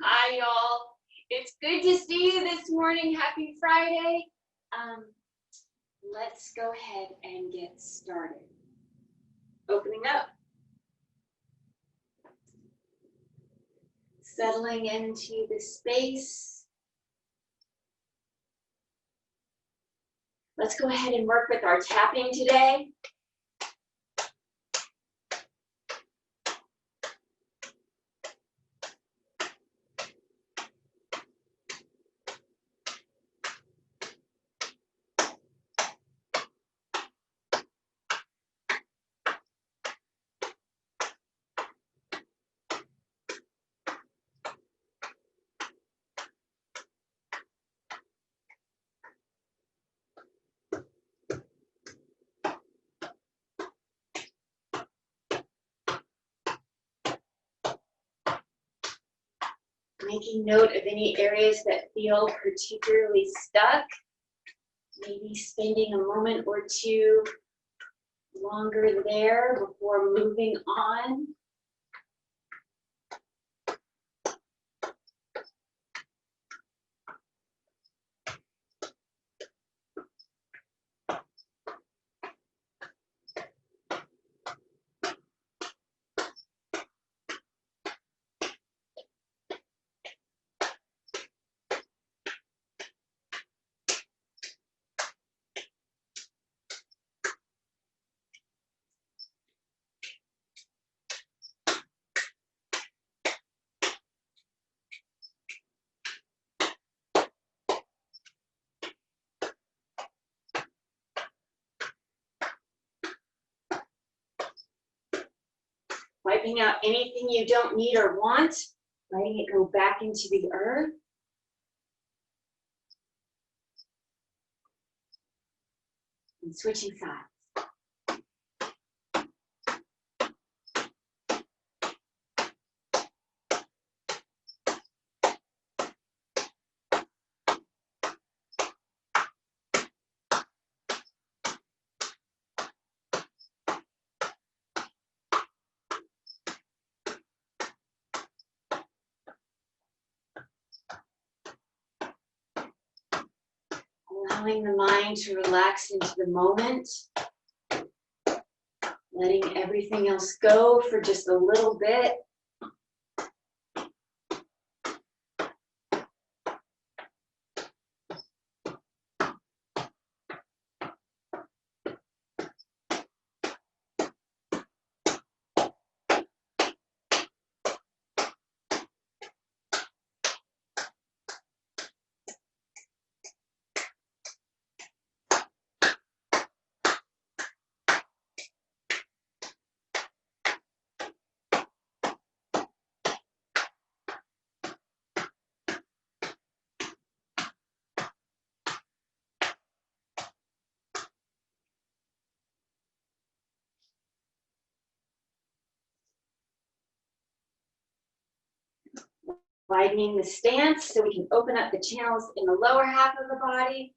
Hi, y'all. It's good to see you this morning. Happy Friday. Let's go ahead and get started. Opening up. Settling into the space. Let's go ahead and work with our tapping today. Making note of any areas that feel particularly stuck. Maybe spending a moment or two longer there before moving on. Wiping out anything you don't need or want, letting it go back into the earth. And switching sides. Allowing the mind to relax into the moment. Letting everything else go for just a little bit. Widening the stance so we can open up the channels in the lower half of the body.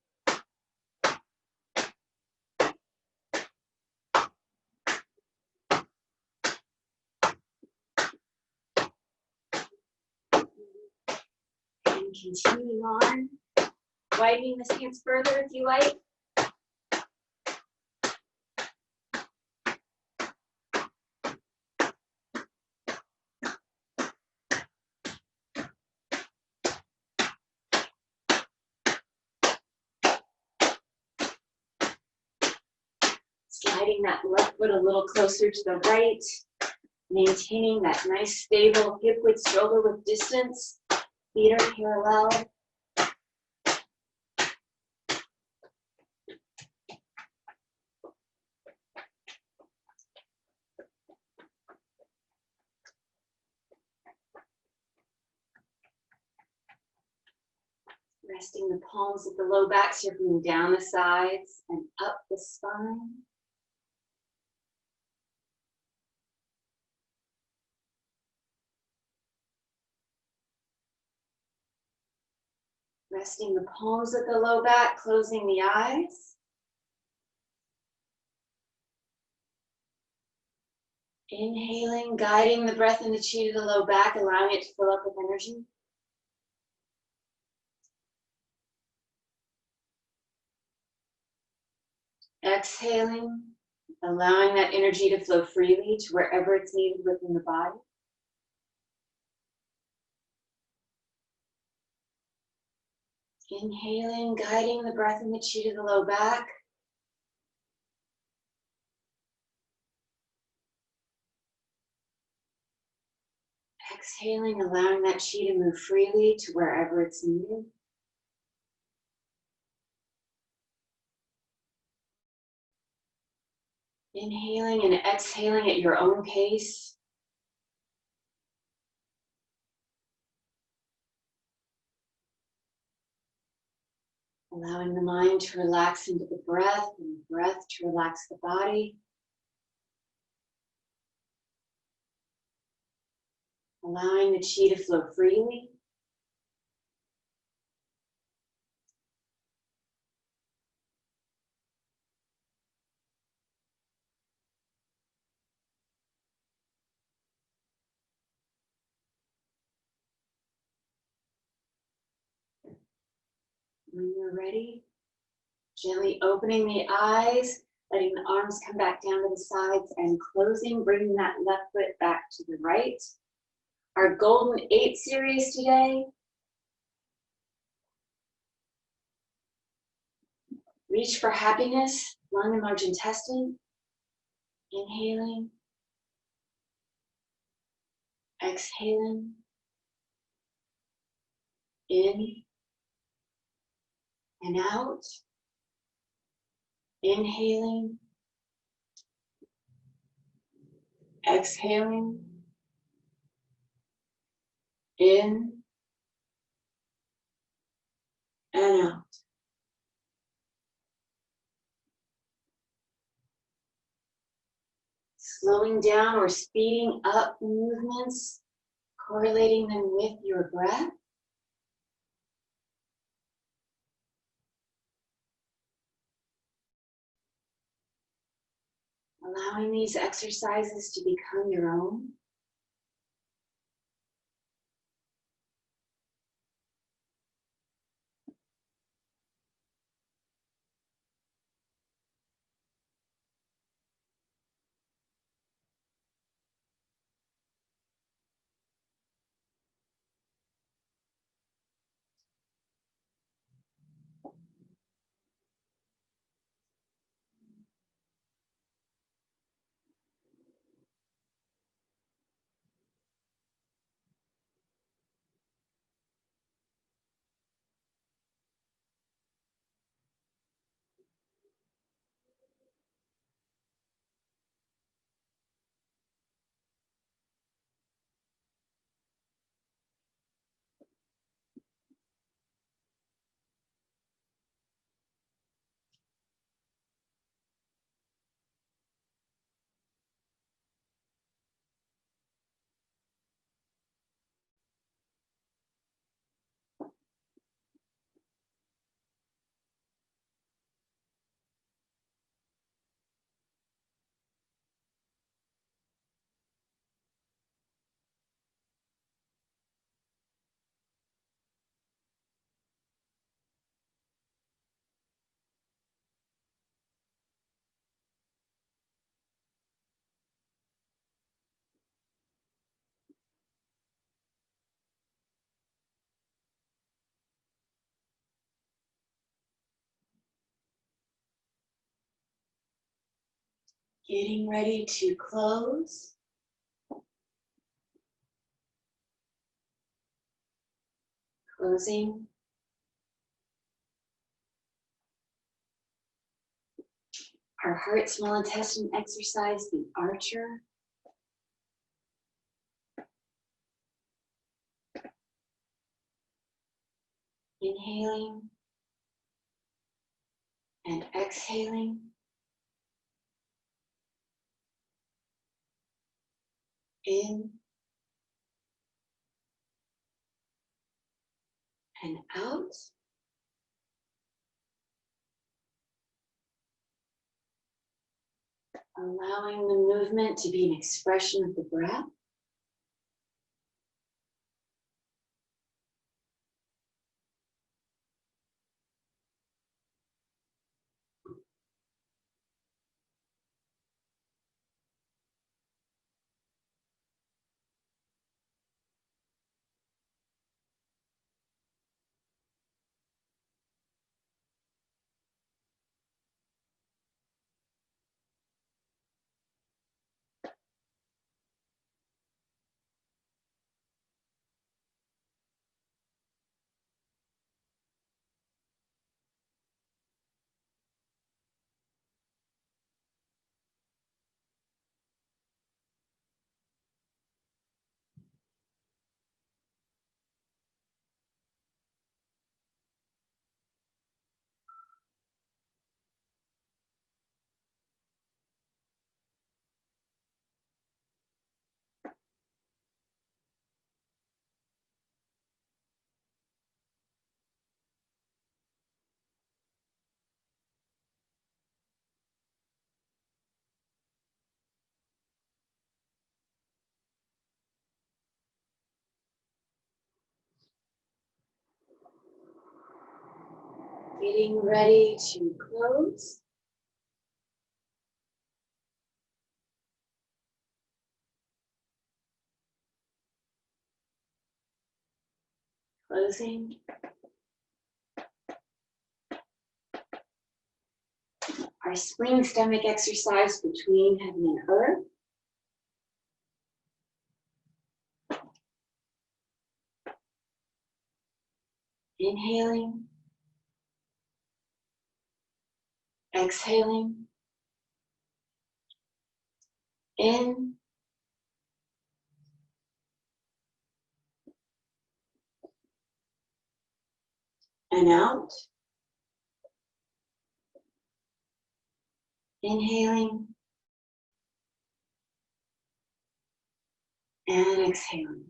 And continuing on, widening the stance further if you like. Sliding that left foot a little closer to the right, maintaining that nice stable hip width, shoulder width distance. Feet are parallel. Resting the palms of the low back, circling down the sides and up the spine. Resting the palms of the low back, closing the eyes. Inhaling, guiding the breath and the chi to the low back, allowing it to fill up with energy. Exhaling, allowing that energy to flow freely to wherever it's needed within the body. Inhaling, guiding the breath and the chi to the low back. Exhaling, allowing that chi to move freely to wherever it's needed. Inhaling and exhaling at your own pace. Allowing the mind to relax into the breath and the breath to relax the body. Allowing the chi to flow freely. When you're ready, gently opening the eyes, letting the arms come back down to the sides and closing, bringing that left foot back to the right. Our Golden 8 series today. Reach for happiness, lung and large intestine. Inhaling. Exhaling. In and out. Inhaling. Exhaling. In and out. Slowing down or speeding up the movements, correlating them with your breath. Allowing these exercises to become your own. Getting ready to close. Closing. Our heart, small intestine exercise, the archer. Inhaling and exhaling. In and out. Allowing the movement to be an expression of the breath. Getting ready to close. Closing. Our spring stomach exercise between heaven and earth. Inhaling. Exhaling. In. And out. Inhaling. And exhaling.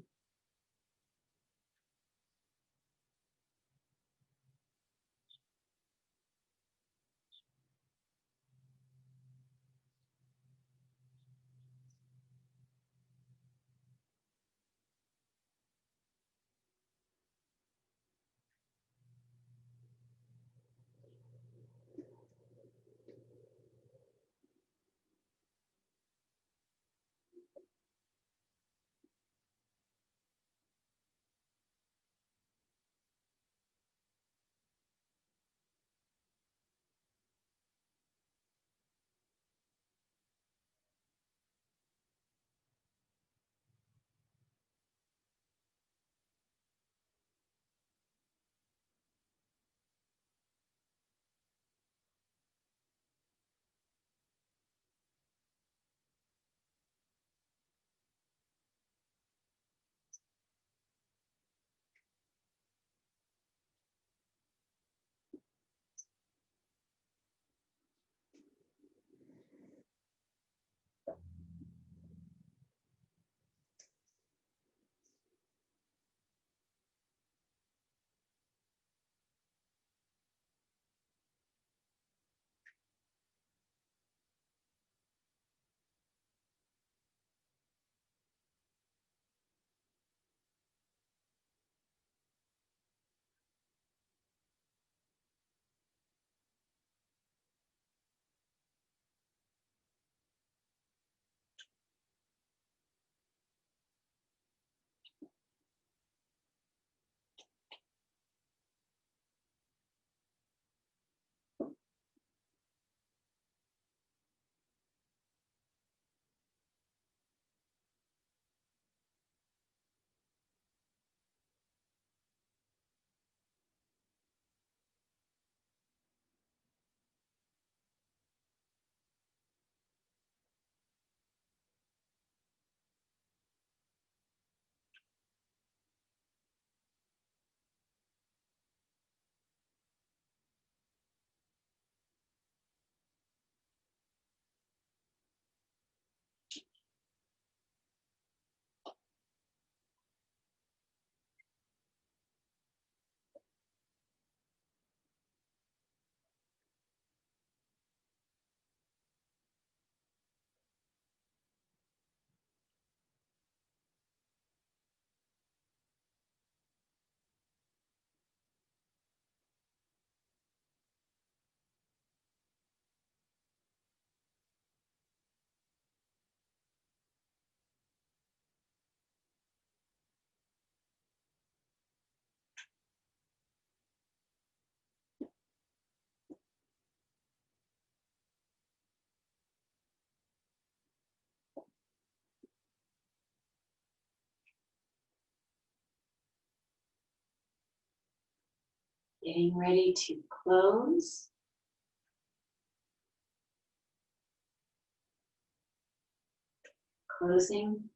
Getting ready to close. Closing.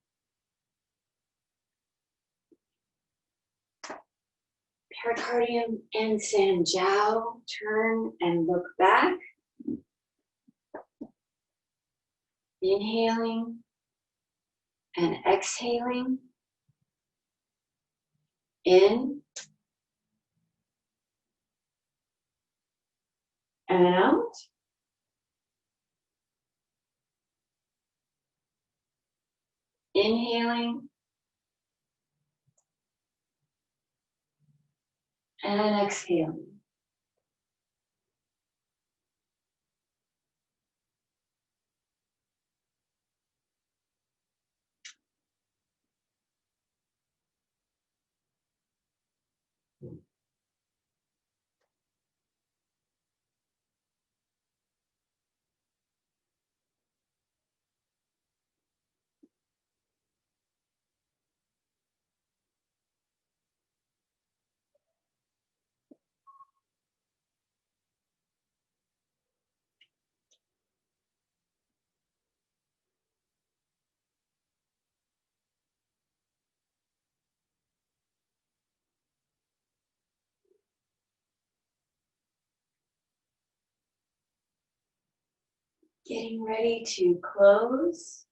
Pericardium and Sanjiao. Turn and look back. Inhaling and exhaling. In and out. Inhaling and exhaling. Getting ready to close.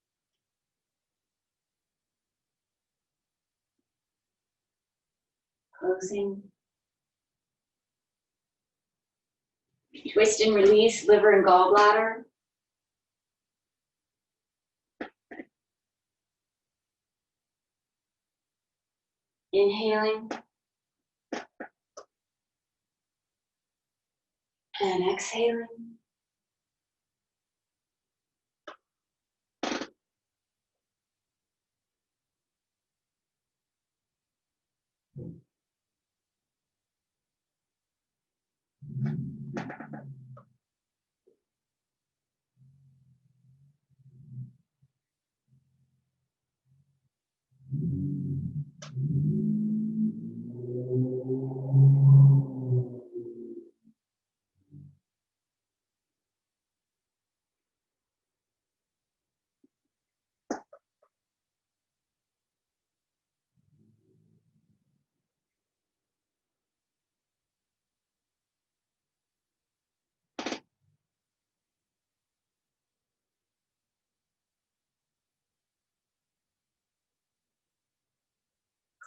Closing. Twist and release liver and gallbladder. Inhaling. And exhaling.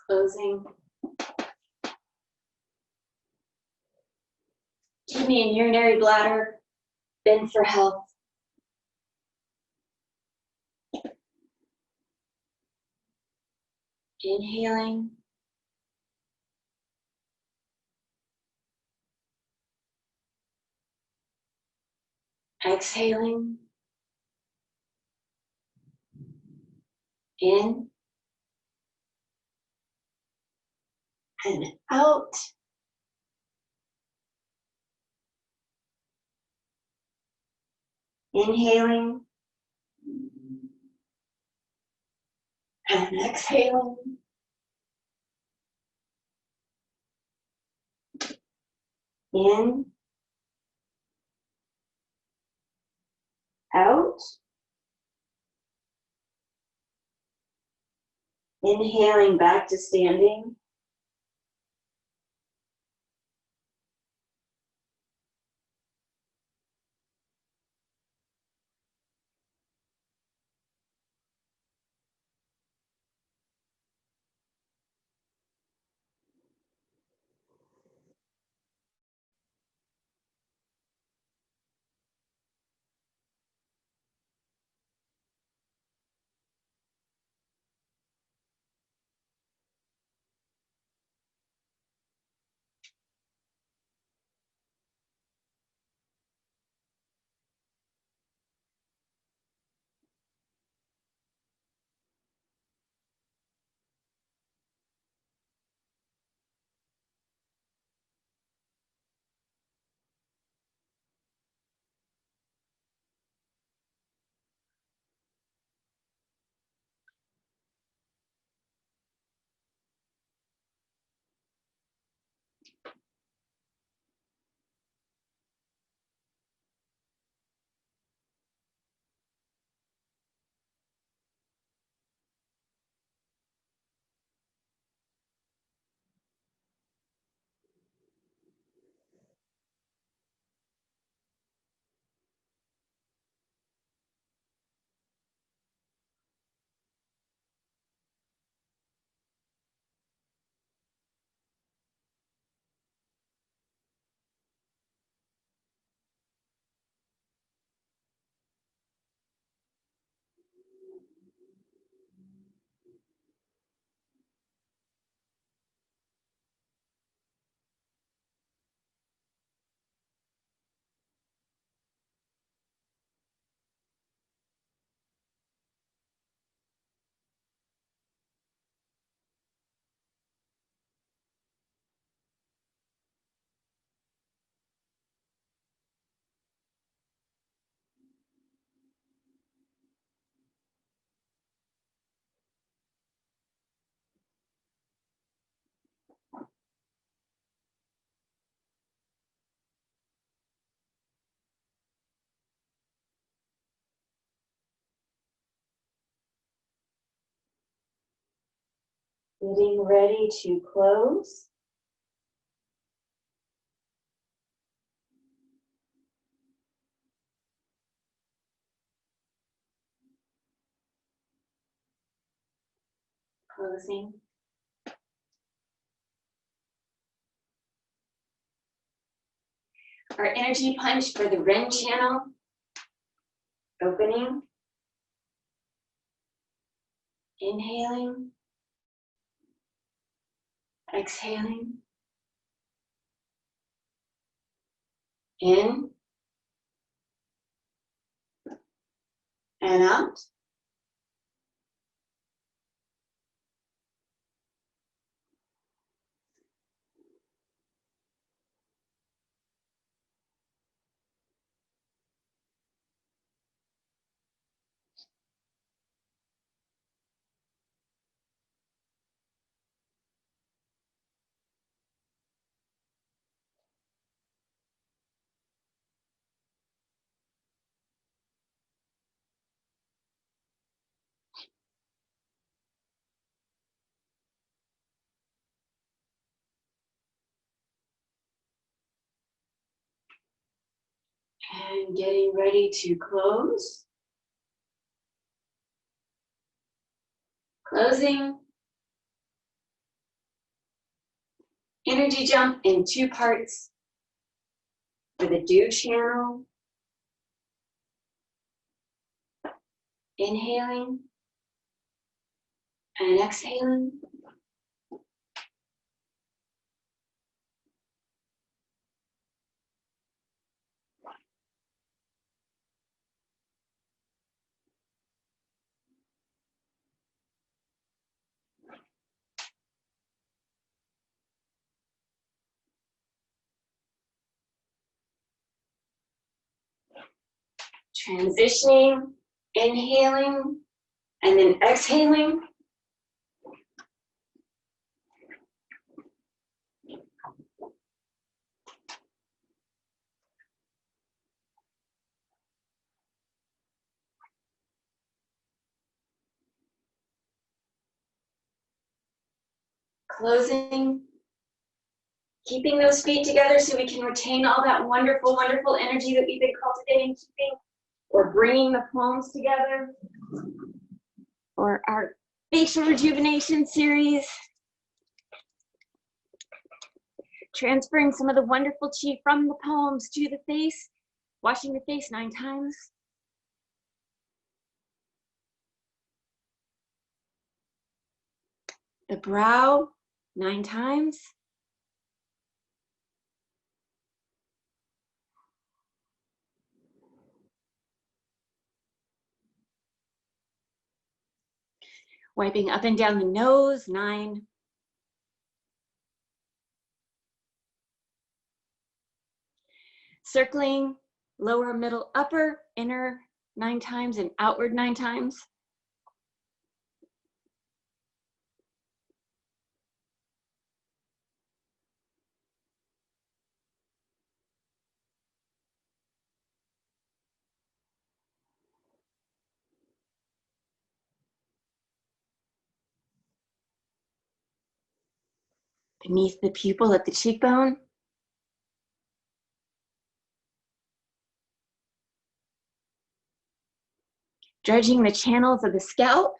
Closing. Kidney and urinary bladder, bend for health. Inhaling. Exhaling. In. And out. Inhaling. And exhaling. In. Out. Inhaling back to standing. Getting ready to close. Closing. Our energy punch for the Ren channel. Opening. Inhaling. Exhaling. In. And out. And getting ready to close. Closing. Energy jump in 2 parts for the Do channel. Inhaling and exhaling. Transitioning, inhaling, and then exhaling. Closing, keeping those feet together so we can retain all that wonderful, wonderful energy that we've been cultivating, keeping or bringing the palms together for our facial rejuvenation series. Transferring some of the wonderful chi from the palms to the face, washing the face 9 times. The brow 9 times. Wiping up and down the nose 9. Circling lower, middle, upper, inner 9 times and outward 9 times. Beneath the pupil at the cheekbone. Dredging the channels of the scalp.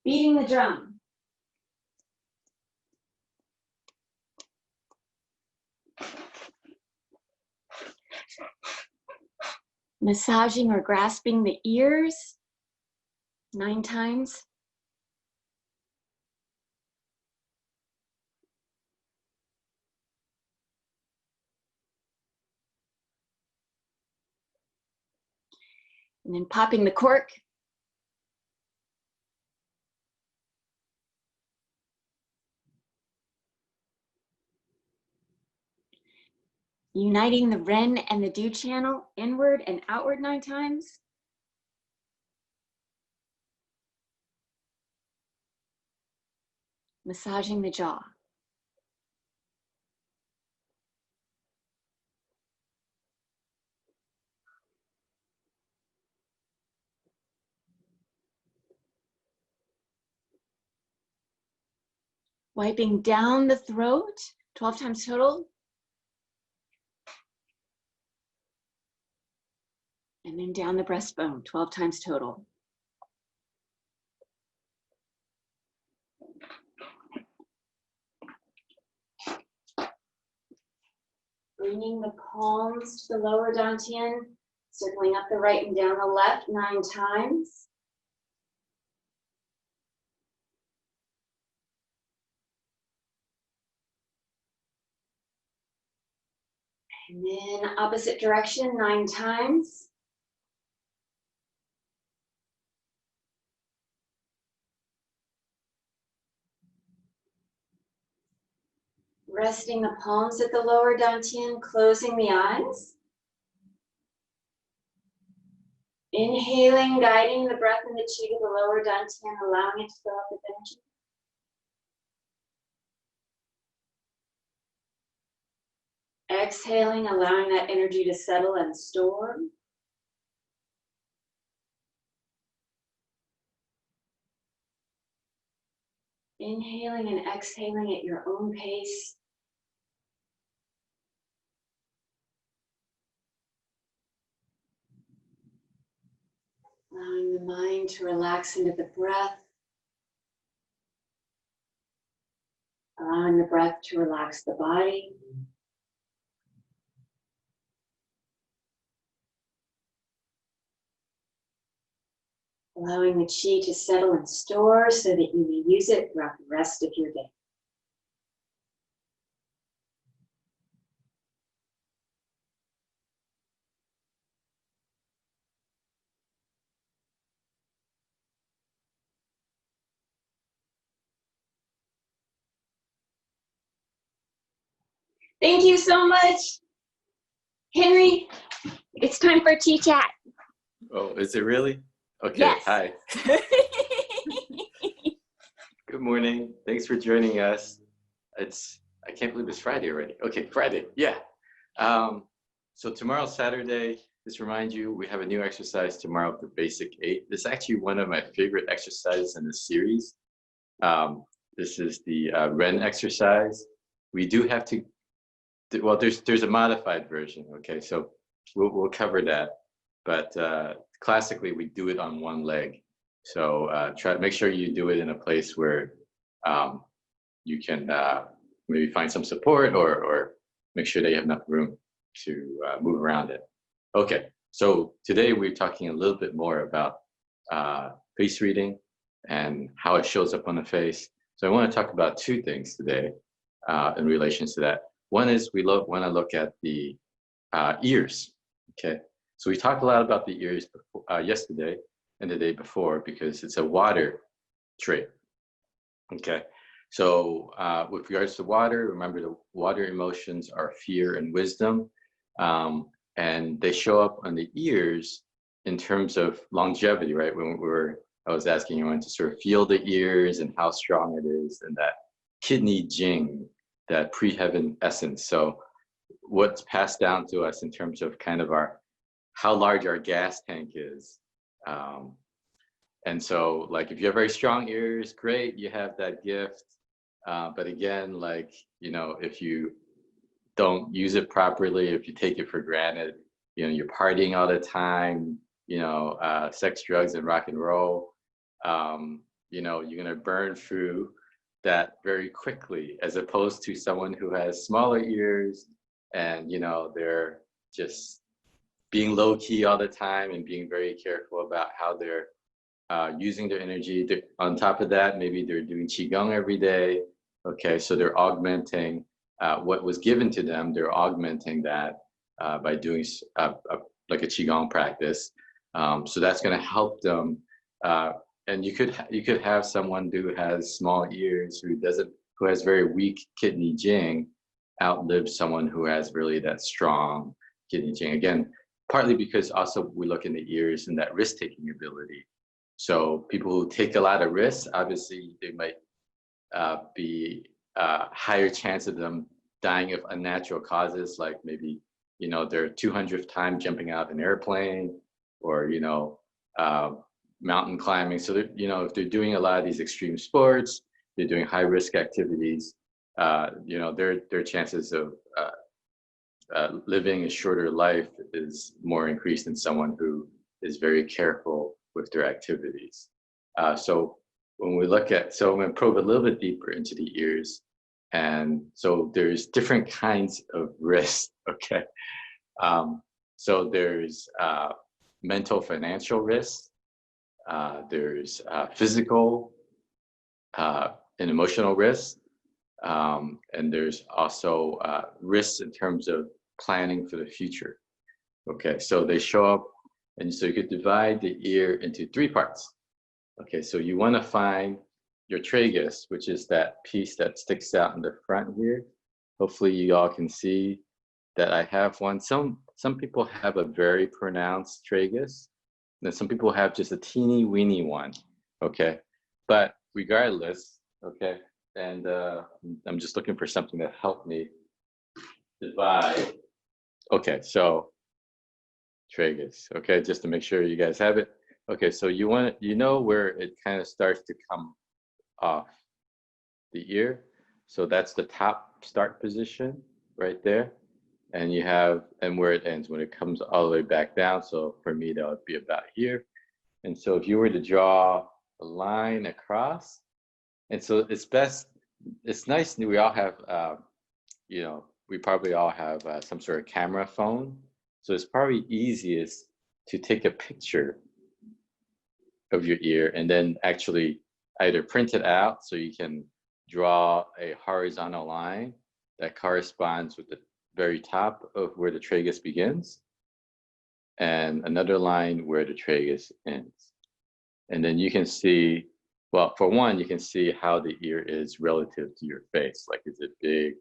Beating the drum. Massaging or grasping the ears 9 times. And then popping the cork. Uniting the Ren and the Do channel inward and outward 9 times. Massaging the jaw. Wiping down the throat 12 times total. And then down the breastbone, 12 times total. Bringing the palms to the lower dantian, circling up the right and down the left 9 times. And then opposite direction 9 times. Resting the palms at the lower dantian, closing the eyes. Inhaling, guiding the breath and the chi to the lower dantian, allowing it to fill up with energy. Exhaling, allowing that energy to settle and store. Inhaling and exhaling at your own pace. Allowing the mind to relax into the breath. Allowing the breath to relax the body. Allowing the chi to settle and store so that you may use it throughout the rest of your day. Thank you so much, Henry. It's time for Chi Chat. Oh, is it really? Okay, yes. Hi. Good morning. Thanks for joining us. I can't believe it's Friday already. Okay, Friday, yeah. So tomorrow's Saturday. Just remind you, we have a new exercise tomorrow, the Basic 8. This is actually one of my favorite exercises in the series. This is the Ren exercise. We do have to, well, there's a modified version, okay? So we'll cover that. But classically, we do it on one leg. So try to make sure you do it in a place where you can maybe find some support or make sure that you have enough room to move around it. Okay, so today we're talking a little bit more about face reading and how it shows up on the face. So I want to talk about 2 things today in relation to that. One is we want to look at the ears, okay? So we talked a lot about the ears before, yesterday and the day before because it's a water trait, okay? So with regards to water, remember the water emotions are fear and wisdom, and they show up on the ears in terms of longevity, right? When I was asking you to sort of feel the ears and how strong it is and that kidney jing, that pre-heaven essence. So what's passed down to us in terms of kind of how large our gas tank is. And so like, if you have very strong ears, great, you have that gift. But again, like, you know, if you don't use it properly, if you take it for granted, you know, you're partying all the time, you know, sex, drugs, and rock and roll, you know, you're gonna burn through that very quickly, as opposed to someone who has smaller ears and, you know, they're just being low key all the time and being very careful about how they're using their energy. On top of that, maybe they're doing Qigong every day. Okay, so they're augmenting what was given to them. They're augmenting that by doing like a Qigong practice. So that's going to help them. And you could have someone who has small ears who has very weak kidney jing outlive someone who has really that strong kidney jing. Again, partly because also we look in the ears and that risk-taking ability. So people who take a lot of risks, obviously they might be higher chance of them dying of unnatural causes, like maybe, you know, their 200th time jumping out of an airplane, or, you know, mountain climbing. So, you know, if they're doing a lot of these extreme sports, they're doing high risk activities, you know, their chances of living a shorter life is more increased in someone who is very careful with their activities. So when we look at, so I'm going to probe a little bit deeper into the ears. And so there's different kinds of risk, okay? So there's mental financial risk, there's physical and emotional risk, and there's also risks in terms of planning for the future. Okay, so they show up, and so you could divide the ear into 3 parts. Okay, so you want to find your tragus, which is that piece that sticks out in the front here. Hopefully you all can see that I have one. Some people have a very pronounced tragus, and some people have just a teeny weeny one. Okay, but regardless, okay, and I'm just looking for something to help me divide. Okay, so tragus. Okay, just to make sure you guys have it. Okay, so you want you know where it kind of starts to come off the ear. So that's the top start position right there. And you have, and where it ends when it comes all the way back down. So for me, that would be about here. And so if you were to draw a line across, and so it's best, it's nice that we all have, you know, we probably all have some sort of camera phone. So it's probably easiest to take a picture of your ear and then actually either print it out so you can draw a horizontal line that corresponds with the very top of where the tragus begins and another line where the tragus ends. And then you can see, well, for one, you can see how the ear is relative to your face. Like, is it big?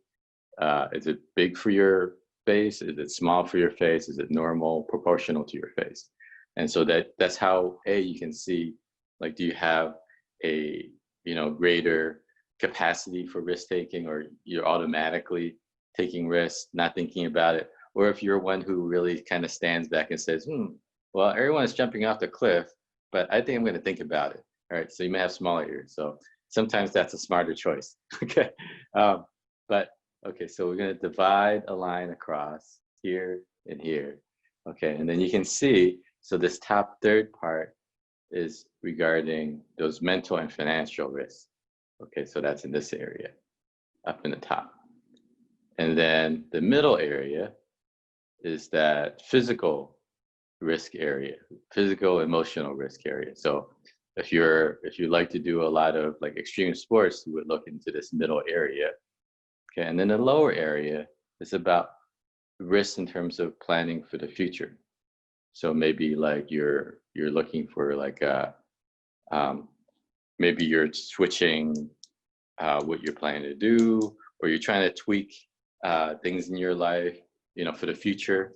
Is it big for your face? Is it small for your face? Is it normal, proportional to your face? And so that's how you can see, like, do you have a greater capacity for risk taking, or you're automatically taking risks, not thinking about it, or if you're one who really kind of stands back and says, well, everyone's jumping off the cliff, but I think I'm going to think about it. All right, so you may have smaller ears, so sometimes that's a smarter choice. Okay, but okay, so we're going to divide a line across here and here. Okay, and then you can see, so this top third part is regarding those mental and financial risks. Okay, so that's in this area, up in the top. And then the middle area is that physical risk area, physical emotional risk area. So if you like to do a lot of like extreme sports, you would look into this middle area. Okay, and then the lower area is about risks in terms of planning for the future. So maybe like you're looking for like maybe you're switching what you're planning to do, or you're trying to tweak things in your life, for the future.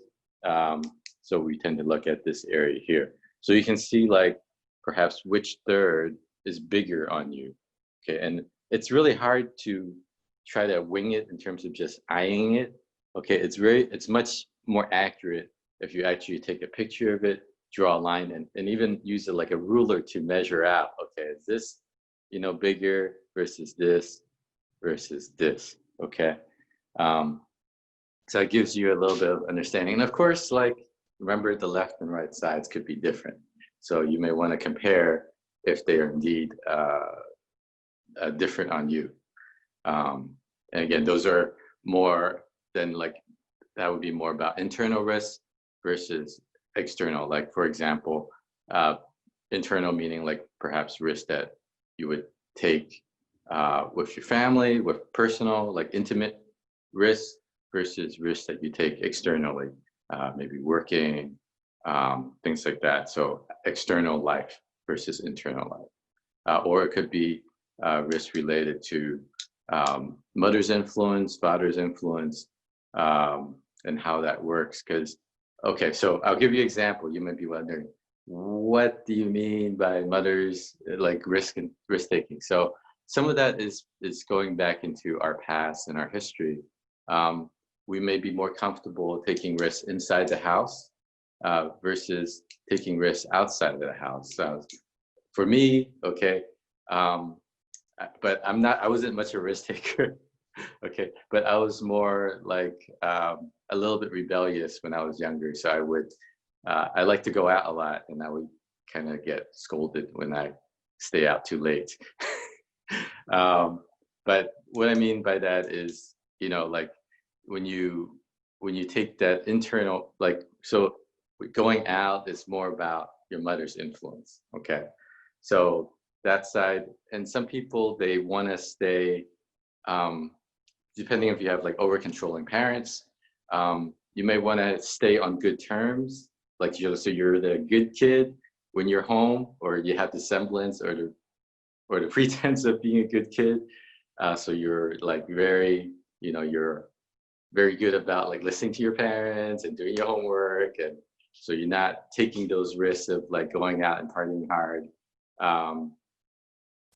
So we tend to look at this area here. So you can see like perhaps which third is bigger on you. Okay, and it's really hard to try to wing it in terms of just eyeing it. Okay, it's much more accurate if you actually take a picture of it, draw a line, and even use it like a ruler to measure out, okay, is this, bigger versus this versus this, okay? So it gives you a little bit of understanding. And of course, like, remember the left and right sides could be different. So you may want to compare if they are indeed different on you. And again, those are more than like, that would be more about internal risk versus external. Like, for example, internal meaning like perhaps risk that you would take with your family, with personal, like intimate risk, versus risk that you take externally, maybe working, things like that. So external life versus internal life. Or it could be risk related to mother's influence, father's influence, and how that works. Because, okay, so I'll give you an example. You might be wondering, what do you mean by mother's like risk and risk taking? So some of that is going back into our past and our history. We may be more comfortable taking risks inside the house versus taking risks outside of the house. So for me, okay, but I wasn't much a risk taker Okay, but I was more like a little bit rebellious when I was younger. So I like to go out a lot, and I would kind of get scolded when I stay out too late. um, but what I mean by that is, like when you when you take that internal, like, so going out is more about your mother's influence. Okay, so that side, and some people they want to stay. Um, Depending if you have like over controlling parents, you may want to stay on good terms, like so you're the good kid when you're home, or you have the semblance or the pretense of being a good kid. So you're like you're very good about like listening to your parents and doing your homework, and so you're not taking those risks of like going out and partying hard. um,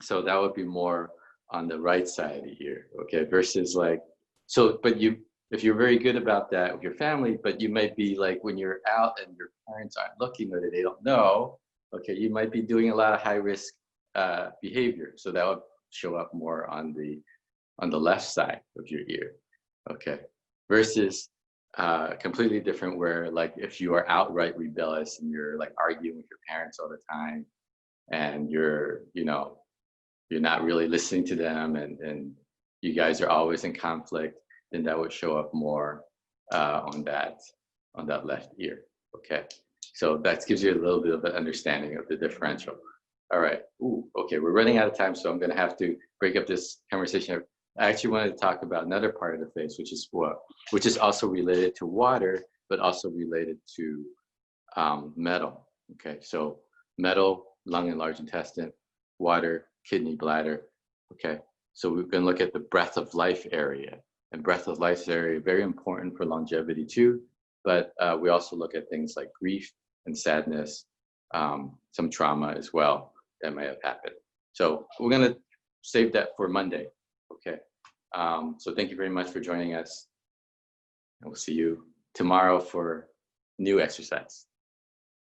so that would be more on the right side of the year, okay? Versus like, so, but if you're very good about that with your family, but you might be like when you're out and your parents aren't looking or they don't know, okay, you might be doing a lot of high risk behavior. So that would show up more on the left side of your ear, okay? Versus completely different where like if you are outright rebellious and you're like arguing with your parents all the time and you're not really listening to them, and you guys are always in conflict, then that would show up more on that left ear. Okay, so that gives you a little bit of an understanding of the differential. All right. Ooh, okay, we're running out of time, so I'm going to have to break up this conversation. I actually wanted to talk about another part of the face, which is also related to water, but also related to metal. Okay, so metal, lung and large intestine, water, kidney, bladder. Okay, so we're going to look at the breath of life area. And breath of life area, very important for longevity too. But we also look at things like grief and sadness, some trauma as well that may have happened. So we're going to save that for Monday. Okay, so thank you very much for joining us. And we'll see you tomorrow for new exercise.